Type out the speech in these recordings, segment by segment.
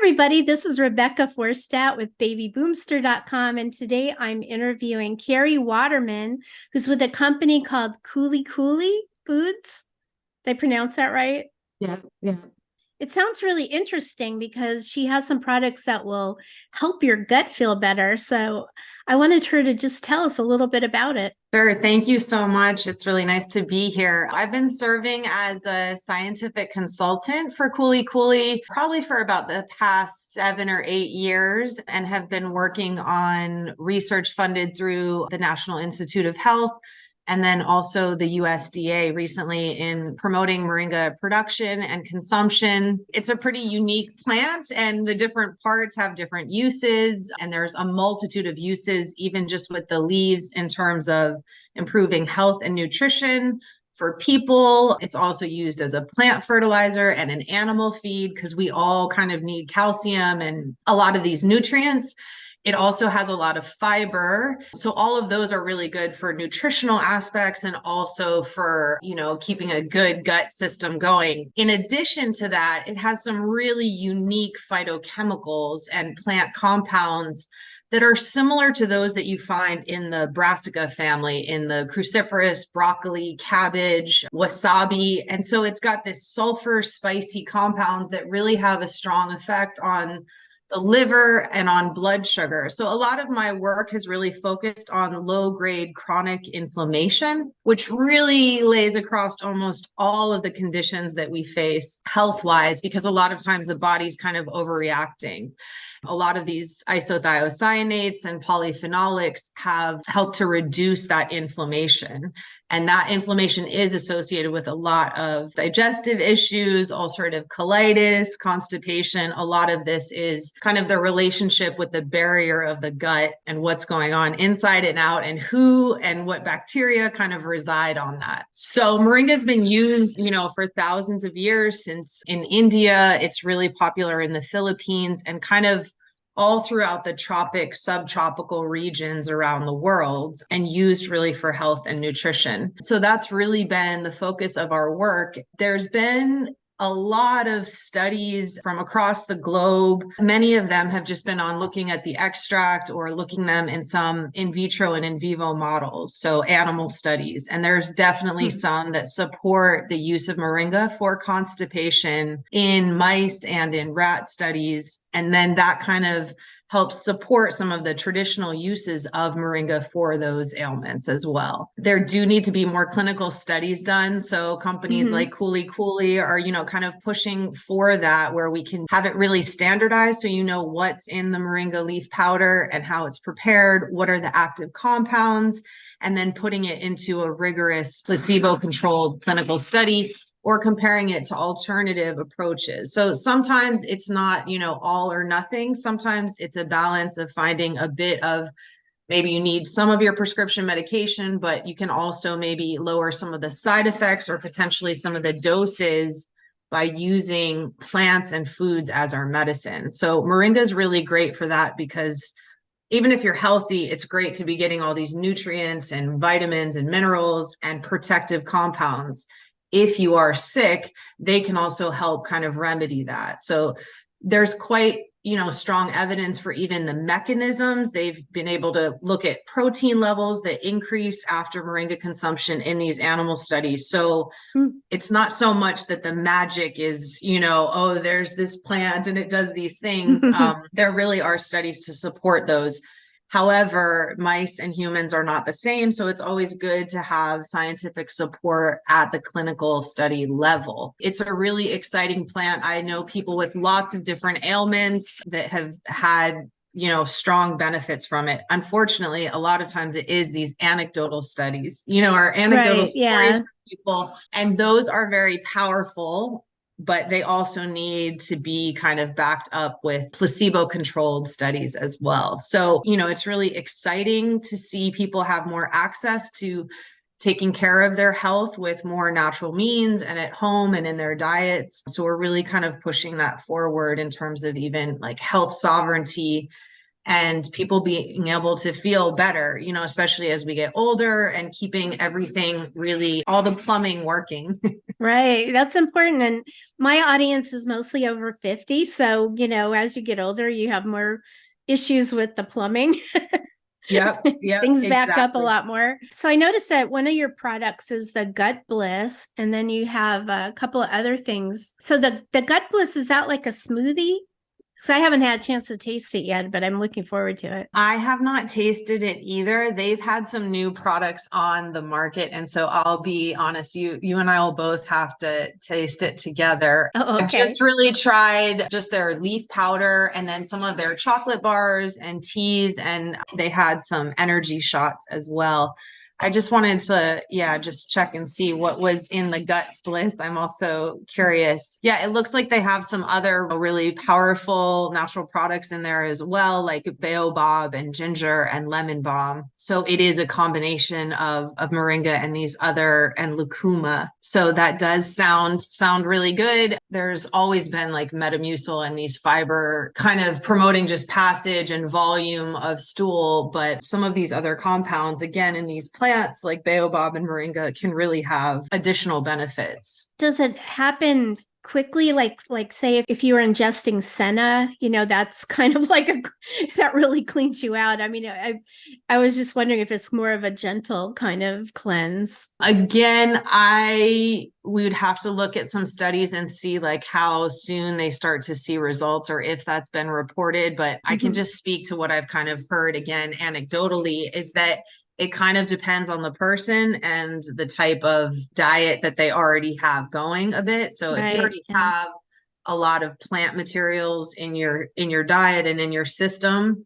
everybody. This is Rebecca Forstat with babyboomster.com. And today I'm interviewing Carrie Waterman, who's with a company called Kuli Kuli Foods. Did I pronounce that right? Yeah, yeah. It sounds really interesting because she has some products that will help your gut feel better. So I wanted her to just tell us a little bit about it. Sure. Thank you so much. It's really nice to be here. I've been serving as a scientific consultant for Kuli Kuli probably for about the past 7 or 8 years and have been working on research funded through the National Institute of Health and then also the USDA recently in promoting moringa production and consumption. It's a pretty unique plant, and the different parts have different uses, and there's a multitude of uses, even just with the leaves in terms of improving health and nutrition for people. It's also used as a plant fertilizer and an animal feed because we all kind of need calcium and a lot of these nutrients. It also has a lot of fiber. So all of those are really good for nutritional aspects and also for, keeping a good gut system going. In addition to that, it has some really unique phytochemicals and plant compounds that are similar to those that you find in the brassica family, in the cruciferous, broccoli, cabbage, wasabi. And so it's got this sulfur spicy compounds that really have a strong effect on the liver and on blood sugar. So a lot of my work has really focused on low-grade chronic inflammation, which really lays across almost all of the conditions that we face health-wise, because a lot of times the body's kind of overreacting. A lot of these isothiocyanates and polyphenolics have helped to reduce that inflammation. And that inflammation is associated with a lot of digestive issues, ulcerative colitis, constipation. A lot of this is kind of the relationship with the barrier of the gut and what's going on inside and out, and who and what bacteria kind of reside on that. So moringa has been used, for thousands of years. Since in India, it's really popular in the Philippines and kind of all throughout the tropic, subtropical regions around the world, and used really for health and nutrition. So that's really been the focus of our work. There's been a lot of studies from across the globe. Many of them have just been on looking at the extract or looking them in some in vitro and in vivo models, so animal studies. And there's definitely some that support the use of moringa for constipation in mice and in rat studies. And then that kind of helps support some of the traditional uses of moringa for those ailments as well. There do need to be more clinical studies done. So companies like Kuli Kuli are, kind of pushing for that, where we can have it really standardized. So what's in the moringa leaf powder and how it's prepared, what are the active compounds, and then putting it into a rigorous placebo-controlled clinical study or comparing it to alternative approaches. So sometimes it's not, all or nothing. Sometimes it's a balance of finding a bit of, maybe you need some of your prescription medication, but you can also maybe lower some of the side effects or potentially some of the doses by using plants and foods as our medicine. So moringa is really great for that, because even if you're healthy, it's great to be getting all these nutrients and vitamins and minerals and protective compounds. If you are sick, they can also help kind of remedy that. So there's quite, strong evidence for even the mechanisms. They've been able to look at protein levels that increase after moringa consumption in these animal studies. So it's not so much that the magic is, there's this plant and it does these things. There really are studies to support those. However, mice and humans are not the same, so it's always good to have scientific support at the clinical study level. It's a really exciting plant. I know people with lots of different ailments that have had, strong benefits from it. Unfortunately, a lot of times it is these anecdotal studies, our anecdotal stories from people, and those are very powerful, but they also need to be kind of backed up with placebo-controlled studies as well. So, it's really exciting to see people have more access to taking care of their health with more natural means and at home and in their diets. So we're really kind of pushing that forward in terms of even like health sovereignty and people being able to feel better, especially as we get older and keeping everything really, all the plumbing working. Right. That's important. And my audience is mostly over 50. So, as you get older, you have more issues with the plumbing. Yep, Things back up a exactly. lot more. So I noticed that one of your products is the Gut Bliss, and then you have a couple of other things. So the Gut Bliss, is that like a smoothie? So I haven't had a chance to taste it yet, but I'm looking forward to it. I have not tasted it either. They've had some new products on the market, and so I'll be honest, you and I will both have to taste it together. Oh, I've okay. just really tried just their leaf powder and then some of their chocolate bars and teas, and they had some energy shots as well. I just wanted to, yeah, just check and see what was in the Gut Bliss. I'm also curious. Yeah, it looks like they have some other really powerful natural products in there as well, like baobab and ginger and lemon balm. So it is a combination of moringa and these other and lucuma. So that does sound really good. There's always been like Metamucil and these fiber kind of promoting just passage and volume of stool, but some of these other compounds, again, in these plants like baobab and moringa, can really have additional benefits. Does it happen quickly? Like say if you were ingesting senna, that's kind of like that really cleans you out. I mean, I was just wondering if it's more of a gentle kind of cleanse. Again, we would have to look at some studies and see like how soon they start to see results or if that's been reported. But I can just speak to what I've kind of heard again anecdotally is that it kind of depends on the person and the type of diet that they already have going a bit. So if you Right. already Yeah. have a lot of plant materials in your diet and in your system,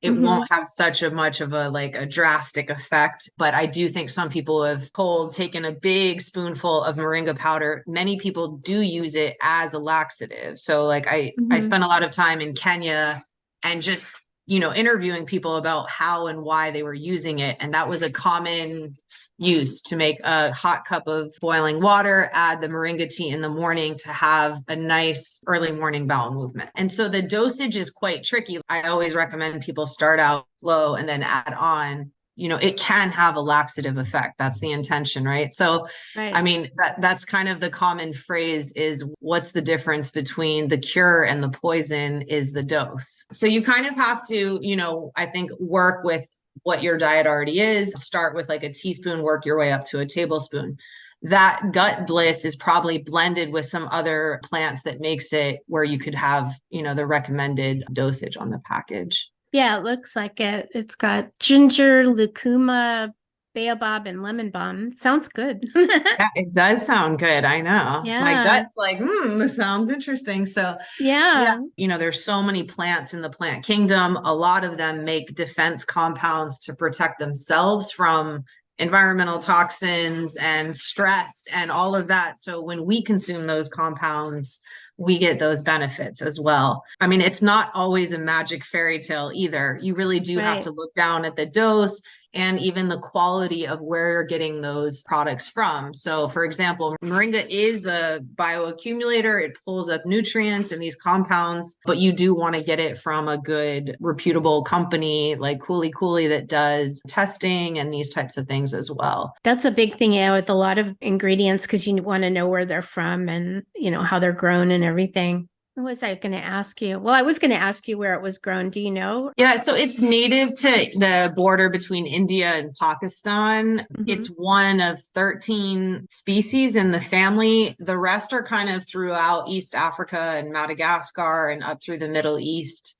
it Mm-hmm. won't have such a much of a like a drastic effect. But I do think some people have taken a big spoonful of moringa powder. Many people do use it as a laxative. So like I Mm-hmm. spent a lot of time in Kenya and just interviewing people about how and why they were using it. And that was a common use to make a hot cup of boiling water, add the moringa tea in the morning to have a nice early morning bowel movement. And so the dosage is quite tricky. I always recommend people start out slow and then add on. It can have a laxative effect. That's the intention, right? So I Right. mean, that's kind of the common phrase is what's the difference between the cure and the poison is the dose. So you kind of have to, I think work with what your diet already is. Start with like a teaspoon, work your way up to a tablespoon. That gut bliss is probably blended with some other plants that makes it where you could have, the recommended dosage on the package. Yeah, it looks like it. It's got ginger, lucuma, baobab, and lemon balm. Sounds good. Yeah, it does sound good. I know. My Yeah. gut's like, this sounds interesting. So, yeah, Yeah. there's so many plants in the plant kingdom. A lot of them make defense compounds to protect themselves from environmental toxins and stress and all of that. So, when we consume those compounds, we get those benefits as well. I mean, it's not always a magic fairy tale either. You really do have Right. to look down at the dose and even the quality of where you're getting those products from. So, for example, moringa is a bioaccumulator. It pulls up nutrients and these compounds, but you do want to get it from a good, reputable company like Kuli Kuli that does testing and these types of things as well. That's a big thing, yeah, with a lot of ingredients because you want to know where they're from and how they're grown and everything. What was I going to ask you? Well, I was going to ask you where it was grown. Do you know? Yeah, so it's native to the border between India and Pakistan. Mm-hmm. It's one of 13 species in the family. The rest are kind of throughout East Africa and Madagascar and up through the Middle East.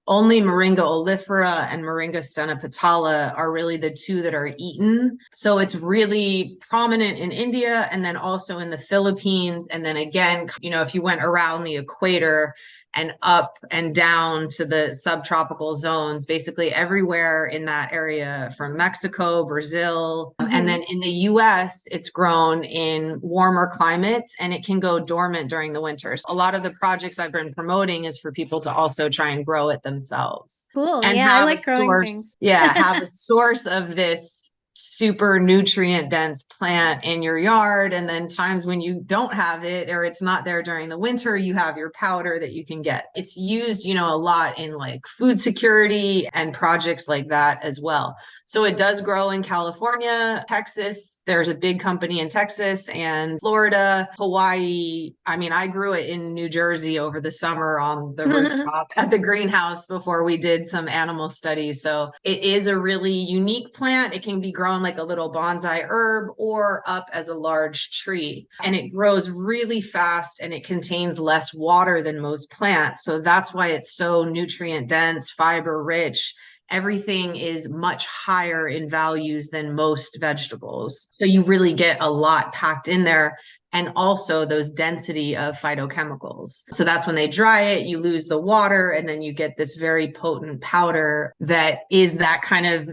Only Moringa oleifera and Moringa stenopetala are really the two that are eaten. So it's really prominent in India and then also in the Philippines. And then again, if you went around the equator and up and down to the subtropical zones, basically everywhere in that area from Mexico, Brazil. And Mm-hmm. then in the US, it's grown in warmer climates and it can go dormant during the winters. A lot of the projects I've been promoting is for people to also try and grow it themselves Cool. and Yeah, I have a like growing source. things. Yeah, have a source of this super nutrient dense plant in your yard. And then times when you don't have it or it's not there during the winter, you have your powder that you can get. It's used, a lot in like food security and projects like that as well. So it does grow in California, Texas. There's a big company in Texas and Florida, Hawaii. I mean, I grew it in New Jersey over the summer on the rooftop at the greenhouse before we did some animal studies. So it is a really unique plant. It can be grown like a little bonsai herb or up as a large tree. And it grows really fast and it contains less water than most plants. So that's why it's so nutrient dense, fiber rich. Everything is much higher in values than most vegetables. So you really get a lot packed in there. And also those density of phytochemicals. So that's when they dry it, you lose the water, and then you get this very potent powder that is that kind of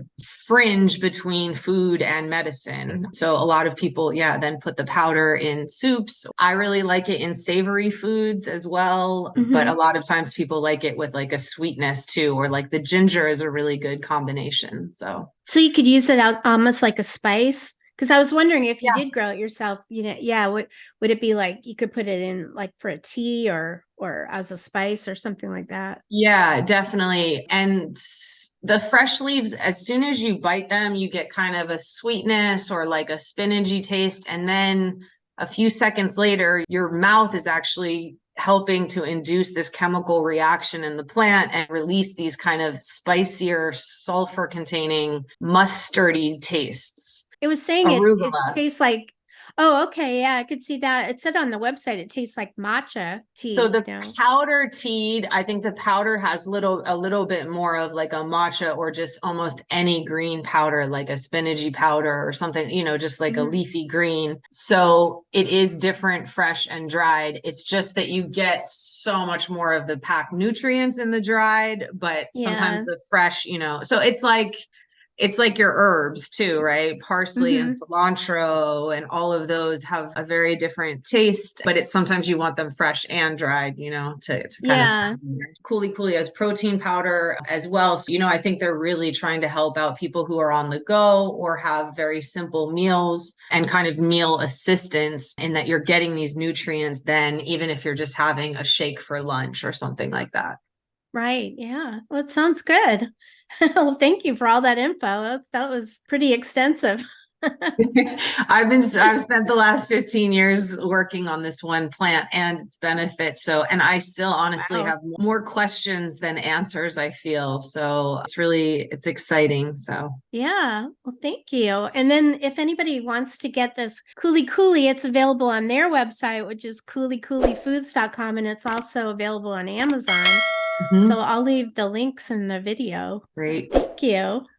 fringe between food and medicine. So a lot of people, then put the powder in soups. I really like it in savory foods as well. But a lot of times people like it with like a sweetness too, or like the ginger is a really good combination. So you could use it as almost like a spice. Because I was wondering if you did grow it yourself, would it be like you could put it in like for a tea or as a spice or something like that? Yeah, definitely. And the fresh leaves, as soon as you bite them, you get kind of a sweetness or like a spinachy taste. And then a few seconds later, your mouth is actually helping to induce this chemical reaction in the plant and release these kind of spicier, sulfur containing, mustardy tastes. It was saying it tastes like, oh, okay. Yeah, I could see that. It said on the website, it tastes like matcha tea. So the powder tea, I think the powder has a little bit more of like a matcha or just almost any green powder, like a spinachy powder or something, just like a leafy green. So it is different, fresh and dried. It's just that you get so much more of the packed nutrients in the dried, but sometimes the fresh, so it's like your herbs too, right? Parsley and cilantro and all of those have a very different taste, but it's sometimes you want them fresh and dried, to kind of. Kuli Kuli has protein powder as well. So, I think they're really trying to help out people who are on the go or have very simple meals and kind of meal assistance in that you're getting these nutrients then, even if you're just having a shake for lunch or something like that. Right. Yeah. Well, it sounds good. Well, thank you for all that info. That was pretty extensive. I've spent the last 15 years working on this one plant and its benefits. So, and I still honestly have more questions than answers, I feel. So it's exciting. So yeah, well, thank you. And then if anybody wants to get this Kuli Kuli, it's available on their website, which is kulikulifoods.com. And it's also available on Amazon. So I'll leave the links in the video. Great. So thank you.